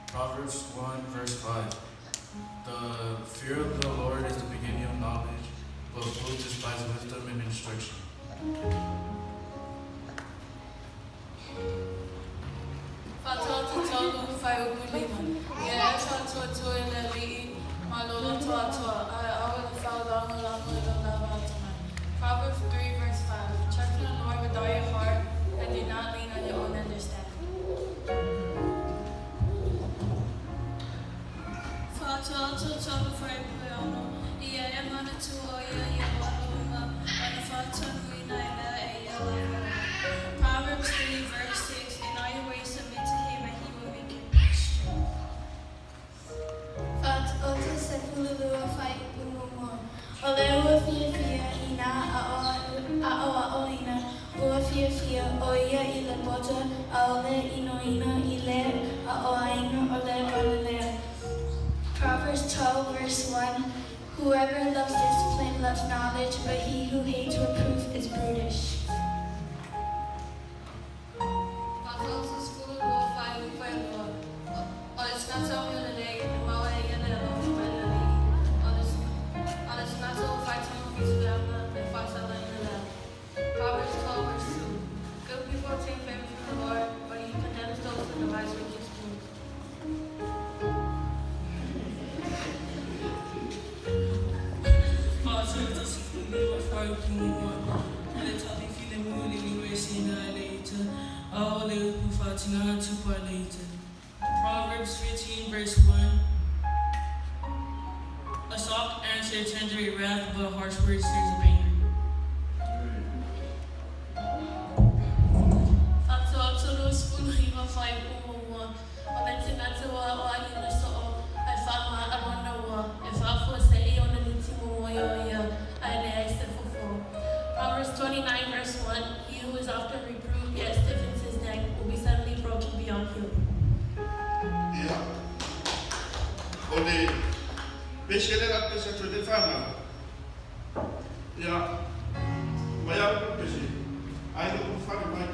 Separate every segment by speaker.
Speaker 1: Proverbs 1 verse 5. The fear of the Lord is the beginning of knowledge, but fools despise wisdom and instruction.
Speaker 2: Proverbs 3 verse 5. Trust in the Lord with all your heart and do not lean on your own understanding. Proverbs 3 verse 6. In all your ways submit to him and he will make your path straight.
Speaker 3: Proverbs 12 verse 1. Whoever loves discipline loves knowledge, but he who hates reproof is brutish.
Speaker 2: Proverbs 12 verse 2. Good people obtain favor from the Lord, but he condemns those who devise wicked schemes.
Speaker 4: Proverbs 15 verse 1. A soft answer turns away wrath, but harsh words stirs up anger.
Speaker 2: Proverbs 29 verse 1. He who is often reproved yet stiffens his neck will be suddenly broken beyond healing.
Speaker 5: Yeah. Only Bishele la pesa to the family. Yeah. Maya pesi. I don't find my.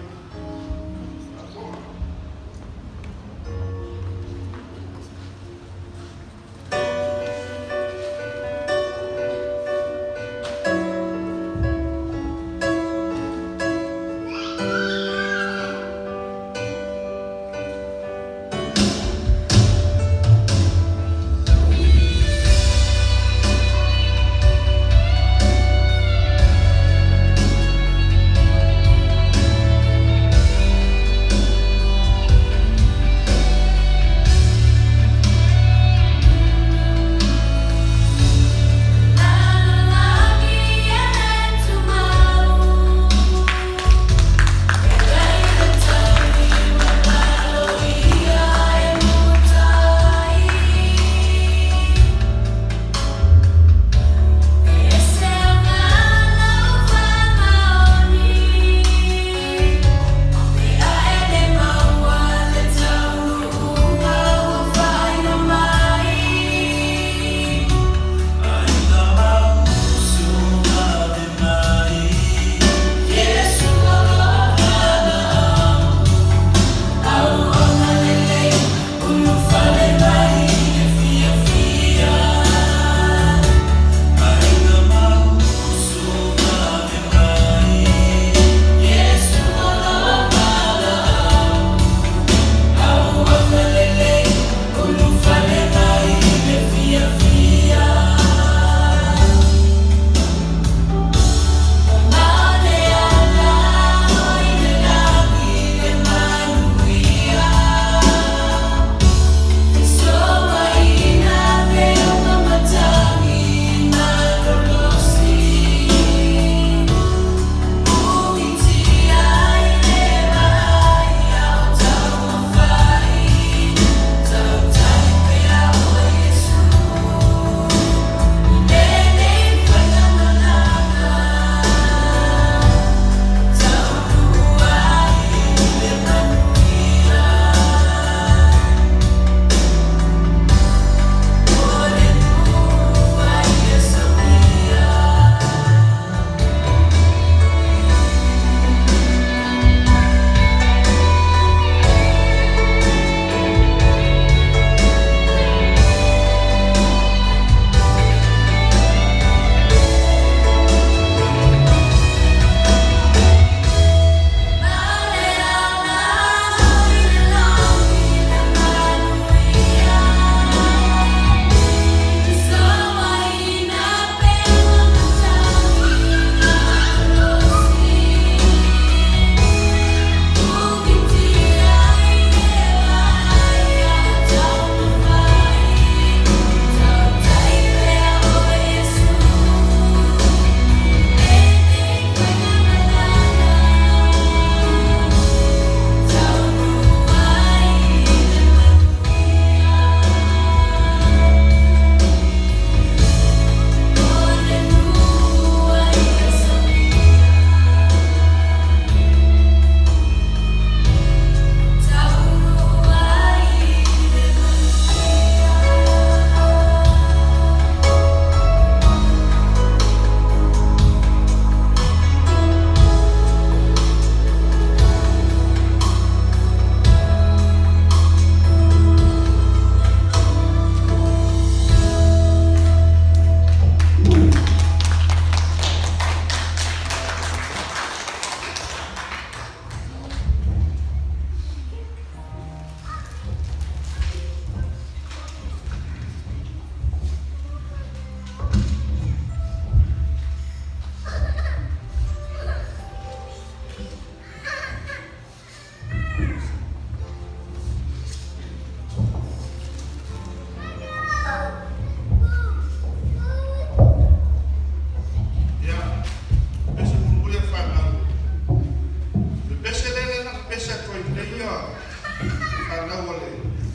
Speaker 5: whānau ole,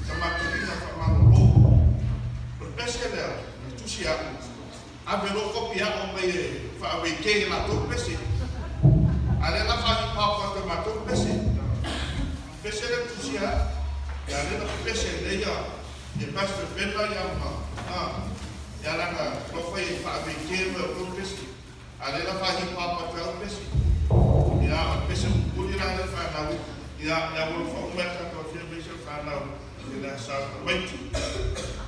Speaker 5: ka maturina whamaroro. O pese lea, na tusi aku. A vero kopi ako mai e whaawei kei na tō pese. A le la whahi pāpua te mātou pese. Pese le tusi a, ia le na pese le ia, e pastor pena ia ma. Ia langa, lo whai e whaawei kei na tō pese. A le la whahi pāpua te au pese. Ia pese mpuri na le whanau. Ia wolo whaumeta kua whia meisa whanau. Ia sa waiti.